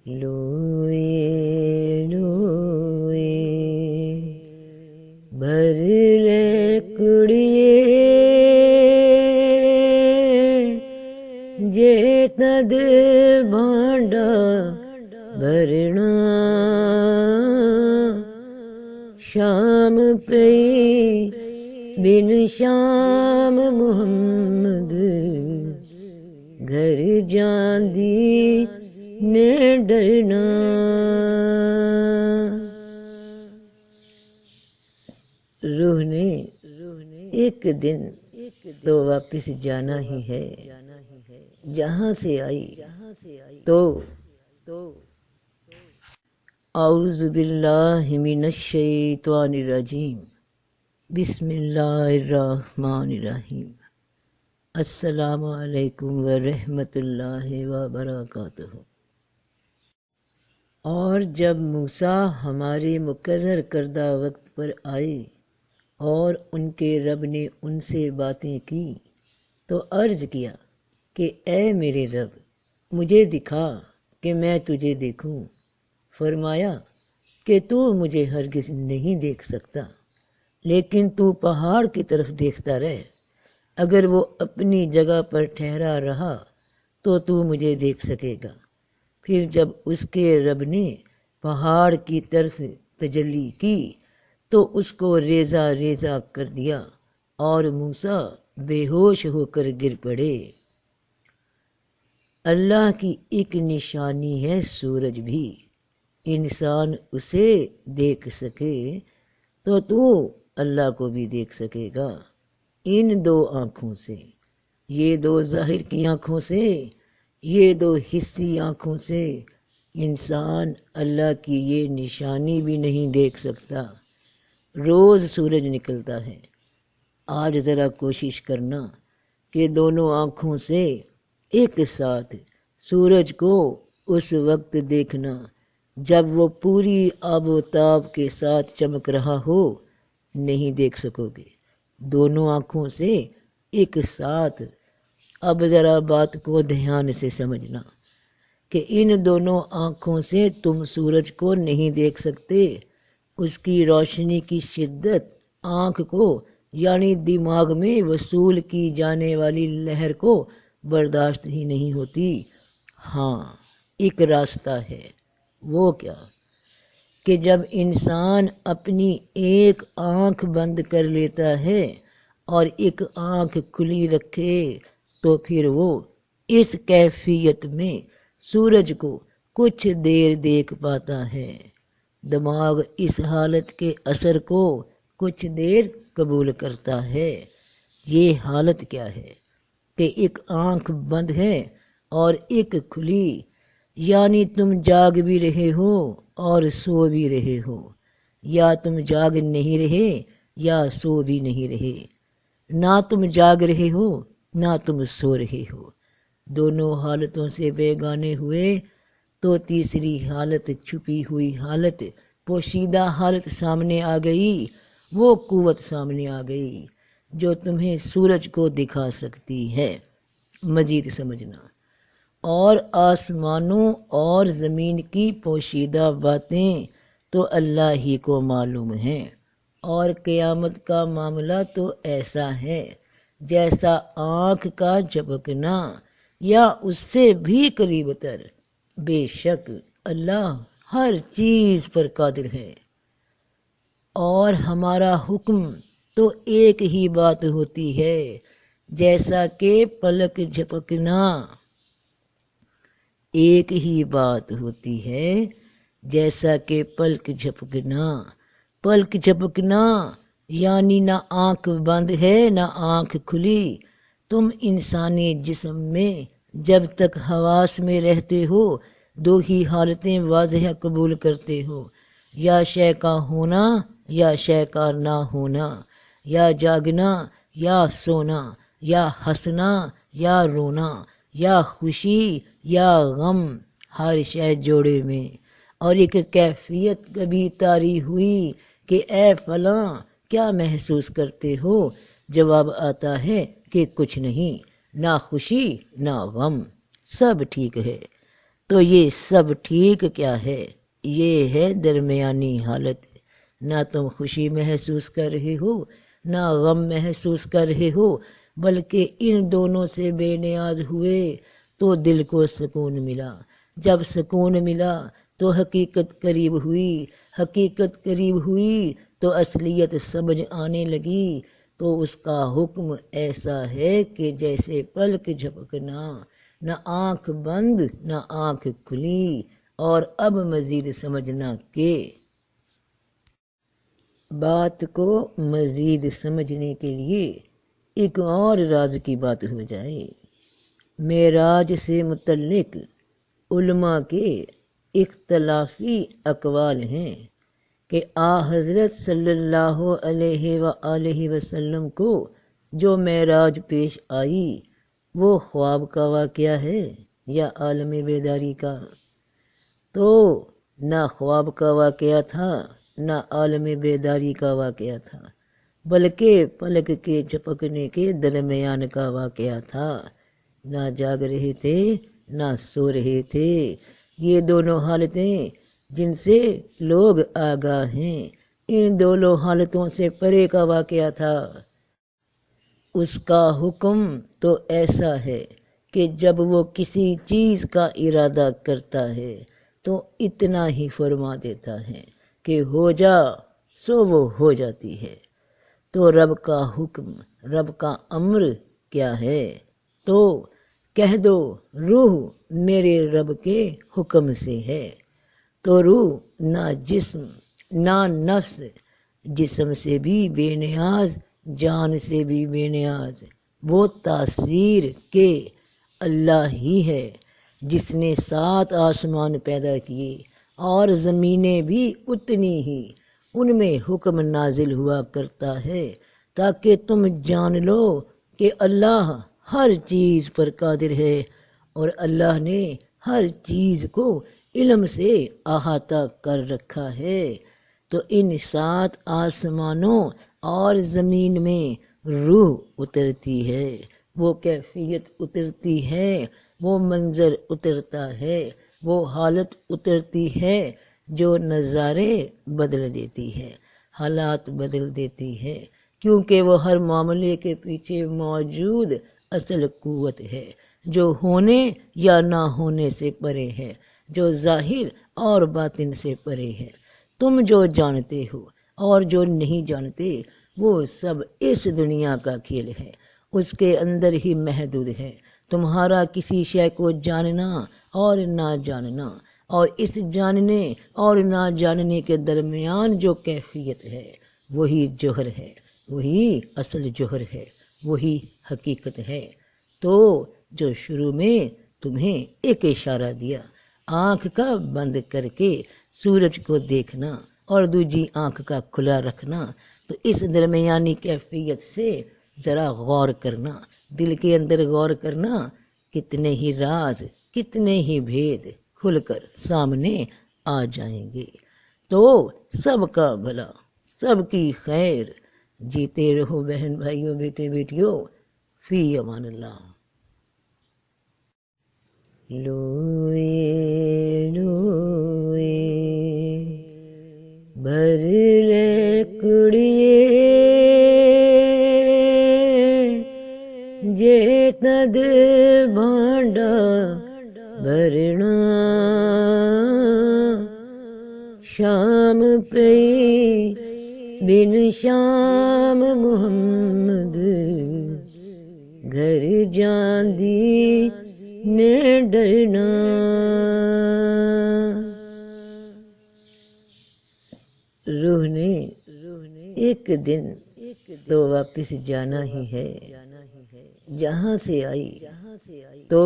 لوئے لوئے بھر لے کڑیے جے تد بھانڈا بھرنا شام پئی بن شام محمد گھر جاندی نے ڈرنا۔ روح نے ایک دن تو واپس جانا ہی ہے، جہاں سے آئی تو اعوذ باللہ من الشیطان الرجیم، بسم اللہ الرحمن الرحیم۔ السلام علیکم ورحمۃ اللہ وبرکاتہ۔ اور جب موسیٰ ہمارے مقرر کردہ وقت پر آئے اور ان کے رب نے ان سے باتیں کی تو عرض کیا کہ اے میرے رب مجھے دکھا کہ میں تجھے دیکھوں۔ فرمایا کہ تو مجھے ہرگز نہیں دیکھ سکتا، لیکن تو پہاڑ کی طرف دیکھتا رہ، اگر وہ اپنی جگہ پر ٹھہرا رہا تو مجھے دیکھ سکے گا۔ پھر جب اس کے رب نے پہاڑ کی طرف تجلی کی تو اس کو ریزہ ریزہ کر دیا اور موسیٰ بے ہوش ہو کر گر پڑے۔ اللہ کی ایک نشانی ہے سورج بھی، انسان اسے دیکھ سکے تو اللہ کو بھی دیکھ سکے گا۔ ان دو آنکھوں سے، یہ دو ظاہر کی آنکھوں سے، یہ دو حسی آنکھوں سے انسان اللہ کی یہ نشانی بھی نہیں دیکھ سکتا۔ روز سورج نکلتا ہے، آج ذرا کوشش کرنا کہ دونوں آنکھوں سے ایک ساتھ سورج کو اس وقت دیکھنا جب وہ پوری آب و تاب کے ساتھ چمک رہا ہو۔ نہیں دیکھ سکو گے دونوں آنکھوں سے ایک ساتھ۔ اب ذرا بات کو دھیان سے سمجھنا کہ ان دونوں آنکھوں سے تم سورج کو نہیں دیکھ سکتے، اس کی روشنی کی شدت آنکھ کو یعنی دماغ میں وصول کی جانے والی لہر کو برداشت ہی نہیں ہوتی۔ ہاں ایک راستہ ہے، وہ کیا کہ جب انسان اپنی ایک آنکھ بند کر لیتا ہے اور ایک آنکھ کھلی رکھے تو پھر وہ اس کیفیت میں سورج کو کچھ دیر دیکھ پاتا ہے۔ دماغ اس حالت کے اثر کو کچھ دیر قبول کرتا ہے۔ یہ حالت کیا ہے کہ ایک آنکھ بند ہے اور ایک کھلی، یعنی تم جاگ بھی رہے ہو اور سو بھی رہے ہو، یا تم جاگ نہیں رہے یا سو بھی نہیں رہے۔ نہ تم جاگ رہے ہو نہ تم سو رہے ہو، دونوں حالتوں سے بیگانے ہوئے تو تیسری حالت، چھپی ہوئی حالت، پوشیدہ حالت سامنے آ گئی۔ وہ قوت سامنے آ گئی جو تمہیں سورج کو دکھا سکتی ہے۔ مزید سمجھنا، اور آسمانوں اور زمین کی پوشیدہ باتیں تو اللہ ہی کو معلوم ہیں، اور قیامت کا معاملہ تو ایسا ہے جیسا آنکھ کا جھپکنا یا اس سے بھی قریب تر۔ بے شک اللہ ہر چیز پر قادر ہے، اور ہمارا حکم تو ایک ہی بات ہوتی ہے، جیسا کہ پلک جھپکنا۔ ایک ہی بات ہوتی ہے جیسا کہ پلک جھپکنا۔ پلک جھپکنا یعنی نہ آنکھ بند ہے نہ آنکھ کھلی۔ تم انسانی جسم میں جب تک حواس میں رہتے ہو دو ہی حالتیں واضح قبول کرتے ہو، یا شے کا ہونا یا شے کا نہ ہونا، یا جاگنا یا سونا، یا ہنسنا یا رونا، یا خوشی یا غم، ہر شے جوڑے میں۔ اور ایک کیفیت کبھی طاری ہوئی کہ اے فلاں کیا محسوس کرتے ہو؟ جواب آتا ہے کہ کچھ نہیں، نہ خوشی نہ غم، سب ٹھیک ہے۔ تو یہ سب ٹھیک کیا ہے؟ یہ ہے درمیانی حالت، نہ تم خوشی محسوس کر رہے ہو نہ غم محسوس کر رہے ہو، بلکہ ان دونوں سے بے نیاز ہوئے تو دل کو سکون ملا، جب سکون ملا تو حقیقت قریب ہوئی، حقیقت قریب ہوئی تو اصلیت سمجھ آنے لگی، تو اس کا حکم ایسا ہے کہ جیسے پلک جھپکنا، نہ آنکھ بند نہ آنکھ کھلی، اور اب مزید سمجھنا کہ بات کو مزید سمجھنے کے لیے ایک اور راز کی بات ہو جائے۔ معراج سے متعلق علماء کے اختلافی اقوال ہیں کہ حضرت صلی اللہ علیہ وآلہ وسلم کو جو معراج پیش آئی وہ خواب کا واقعہ ہے یا عالم بیداری کا؟ تو نہ خواب کا واقعہ تھا نہ عالم بیداری کا واقعہ تھا، بلکہ پلک کے جھپکنے کے درمیان کا واقعہ تھا، نہ جاگ رہے تھے نہ سو رہے تھے، یہ دونوں حالتیں جن سے لوگ آگاہ ہیں، ان دونوں حالتوں سے پرے کا واقعہ تھا۔ اس کا حکم تو ایسا ہے کہ جب وہ کسی چیز کا ارادہ کرتا ہے تو اتنا ہی فرما دیتا ہے کہ ہو جا، سو وہ ہو جاتی ہے۔ تو رب کا حکم، رب کا امر کیا ہے؟ تو کہہ دو روح میرے رب کے حکم سے ہے۔ تو روح نہ جسم نہ نفس، جسم سے بھی بے نیاز جان سے بھی بے نیاز، وہ تاثیر کہ اللہ ہی ہے جس نے 7 آسمان پیدا کیے اور زمینیں بھی اتنی ہی، ان میں حکم نازل ہوا کرتا ہے تاکہ تم جان لو کہ اللہ ہر چیز پر قادر ہے، اور اللہ نے ہر چیز کو علم سے احاطہ کر رکھا ہے۔ تو ان 7 آسمانوں اور زمین میں روح اترتی ہے، وہ کیفیت اترتی ہے، وہ منظر اترتا ہے، وہ حالت اترتی ہے جو نظارے بدل دیتی ہے، حالات بدل دیتی ہے، کیونکہ وہ ہر معاملے کے پیچھے موجود اصل قوت ہے جو ہونے یا نہ ہونے سے پرے ہے، جو ظاہر اور باطن سے پرے ہے۔ تم جو جانتے ہو اور جو نہیں جانتے وہ سب اس دنیا کا کھیل ہے، اس کے اندر ہی محدود ہے۔ تمہارا کسی شے کو جاننا اور نہ جاننا، اور اس جاننے اور نہ جاننے کے درمیان جو کیفیت ہے وہی جوہر ہے، وہی اصل جوہر ہے، وہی حقیقت ہے۔ تو جو شروع میں تمہیں ایک اشارہ دیا، آنکھ کا بند کر کے سورج کو دیکھنا اور دوسری آنکھ کا کھلا رکھنا، تو اس درمیانی کیفیت سے ذرا غور کرنا، دل کے اندر غور کرنا، کتنے ہی راز کتنے ہی بھید کھل کر سامنے آ جائیں گے۔ تو سب کا بھلا، سب کی خیر، جیتے رہو بہن بھائیوں بیٹے بیٹیوں، فی امان اللہ۔ لوئے لوئے بھر لے کڑیے جے تد بھانڈا بھرنا، شام پئی بن شام محمد گھر جاندی نے ڈرنا۔ روح نے ایک دن تو واپس جانا ہی ہے، جہاں سے آئی تو